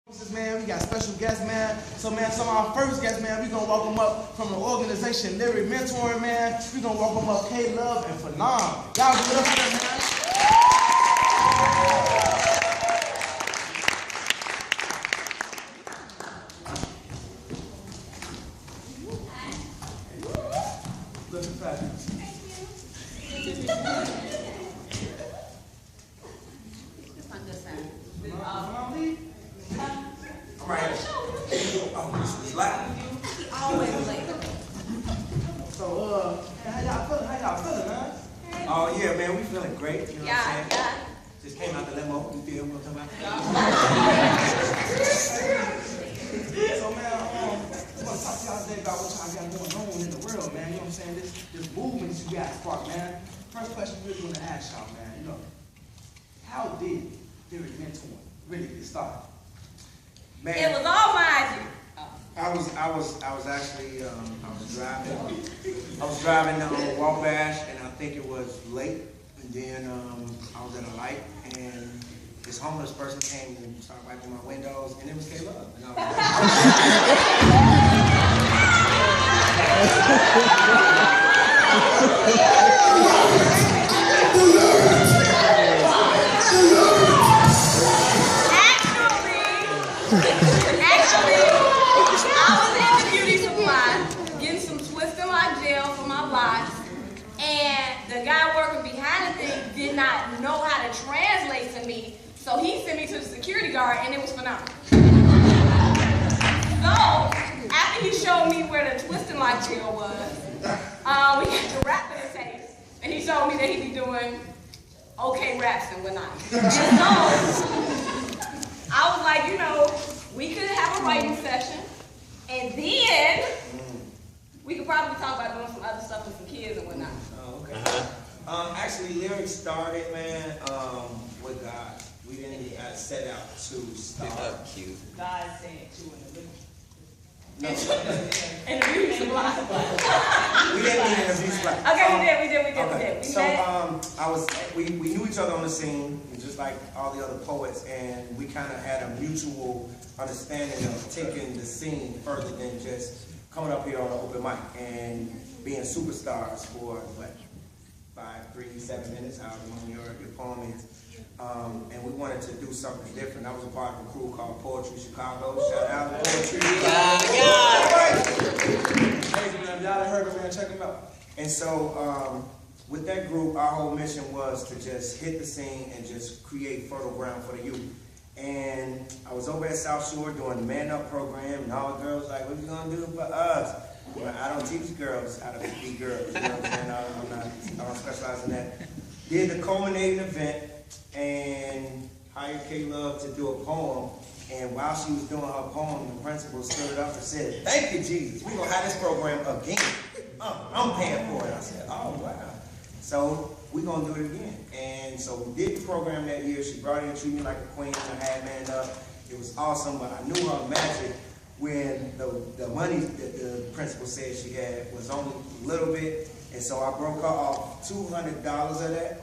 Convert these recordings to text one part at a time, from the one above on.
Man, we got special guests, man. So, man, some of our first guests, man, we gonna welcome up from the organization Lyric Mentoring, man. We gonna welcome up K-Love and Phenom. Y'all give it up for them, man. Looking fabulous. Right. Oh, this is live. Always late. So, how y'all feeling? Man? Oh, yeah, man, we feeling great. You know what I'm saying? Yeah. Just came out the limo. You feel what I'm talking about? So, man, I want to talk to y'all today about what y'all got going on in the world, man. You know what I'm saying? This movement that you guys sparked, man. First question we really want to ask y'all, man. You know, how did Lyric Mentoring really get started? Man, It was all mine. I was actually I was driving on Wabash, and I think it was late, and then I was at a light, and this homeless person came and started wiping my windows, and it was K-Love, and I Actually, I was in the beauty supply getting some twist and lock gel for my locks, and the guy working behind the thing did not know how to translate to me, so he sent me to the security guard, and it was phenomenal. So, after he showed me where the twist and lock gel was, we got the rap in the tape, and he showed me that he'd be doing okay raps and whatnot. And so, I was like, you know, we could have a writing session, and then we could probably talk about doing some other stuff with some kids and whatnot. Oh, okay. Actually, Lyric started, man, with God. We didn't set out to start. Cute. God sent you in the living. No. And the beauty supply. We didn't mean in a beauty supply. Okay, we did. Okay. We So met. we knew each other on the scene, just like all the other poets, and we kind of had a mutual understanding of taking the scene further than just coming up here on an open mic and being superstars for what, 5, 3, 7 minutes, however long your poem is. And we wanted to do something different. I was a part of a crew called Poetry Chicago. Shout out to Poetry. Crazy, man. Y'all done heard of it, man. Check them out. And so with that group, our whole mission was to just hit the scene and just create fertile ground for the youth. And I was over at South Shore doing the Man Up program, and all the girls like, what you gonna do for us? Well, I don't teach girls how to be girls. You know what I'm saying? I don't specialize in that. Did the culminating event and hired K-Love to do a poem. And while she was doing her poem, the principal stood up and said, "Thank you, Jesus. We're gonna have this program again. I'm paying for it." I said, "Oh, wow." So we're gonna do it again. And so we did the program that year. She brought in, treated me like a queen. I had Man Up. It was awesome, but I knew her magic when the money that the principal said she had was only a little bit. And so I broke her off $200 of that,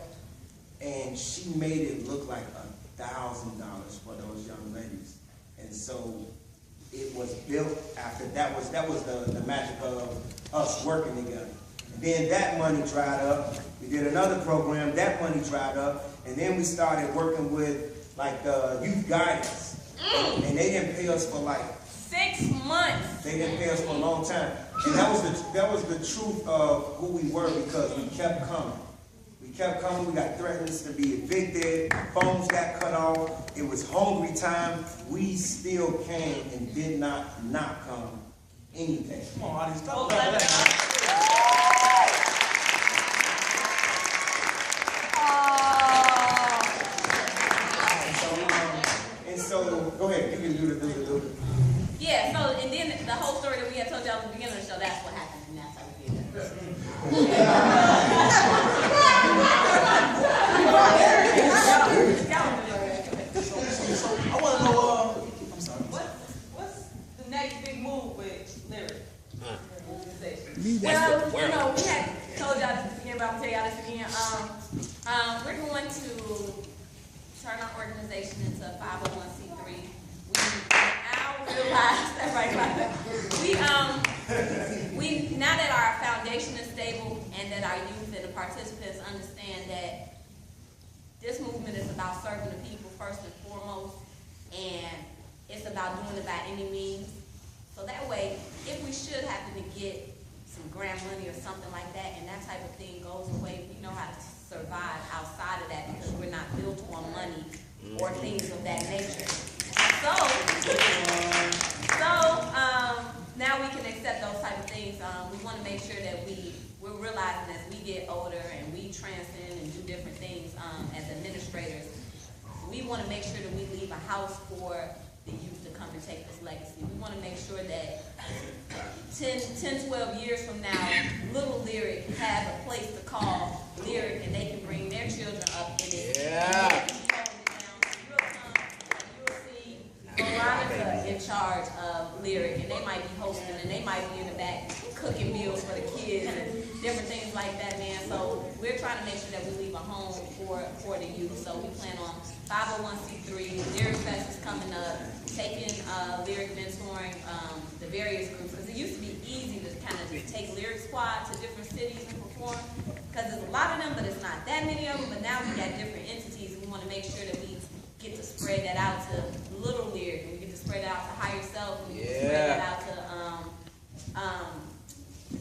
and she made it look like $1,000 for those young ladies. And so it was built after that was the magic of us working together. And then that money dried up. We did another program, that money dried up, and then we started working with like youth guidance. And they didn't pay us for like 6 months. They didn't pay us for a long time. And that was the truth of who we were, because we kept coming. We kept coming. We got threatened to be evicted. Phones got cut off. It was hungry time. We still came and did not come anything. Come on, all these stuff. And so, go ahead. You can do the. Yeah, so, and then the whole story that we had told y'all at the beginning of the show, that's what happened, and that's how we did that. So I want to know, I'm sorry. What's the next big move with Lyric? Well, you know, we had told y'all this again, but I'm gonna tell y'all this again. We're going to turn our organization into a 501c3. We foundation is stable and that our youth and the participants understand that this movement is about serving the people first and foremost, and it's about doing it by any means. So that way, if we should happen to get some grant money or something like that, and that type of thing goes away, we know how to survive outside of that because we're not built on money or things of that nature. Now we can accept those type of things. We want to make sure that we're realizing as we get older and we transcend and do different things as administrators, we want to make sure that we leave a house for the youth to come and take this legacy. We want to make sure that 10, 12 years from now, little Lyric has a place to call Lyric and they can bring their children up in it. Yeah. Veronica in charge of Lyric, and they might be hosting, and they might be in the back cooking meals for the kids and different things like that, man. So we're trying to make sure that we leave a home for the youth. So we plan on 501c3, Lyric Fest is coming up, taking Lyric mentoring the various groups, because it used to be easy to kind of just take Lyric Squad to different cities and perform, because there's a lot of them, but it's not that many of them. But now we got different entities, and we want to make sure that we get to spread that out to Little Lyric, and we get to spread it out to Higher Self, and we get to spread that out to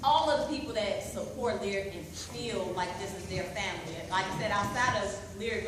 all of the people that support Lyric and feel like this is their family. Like I said, outside of Lyric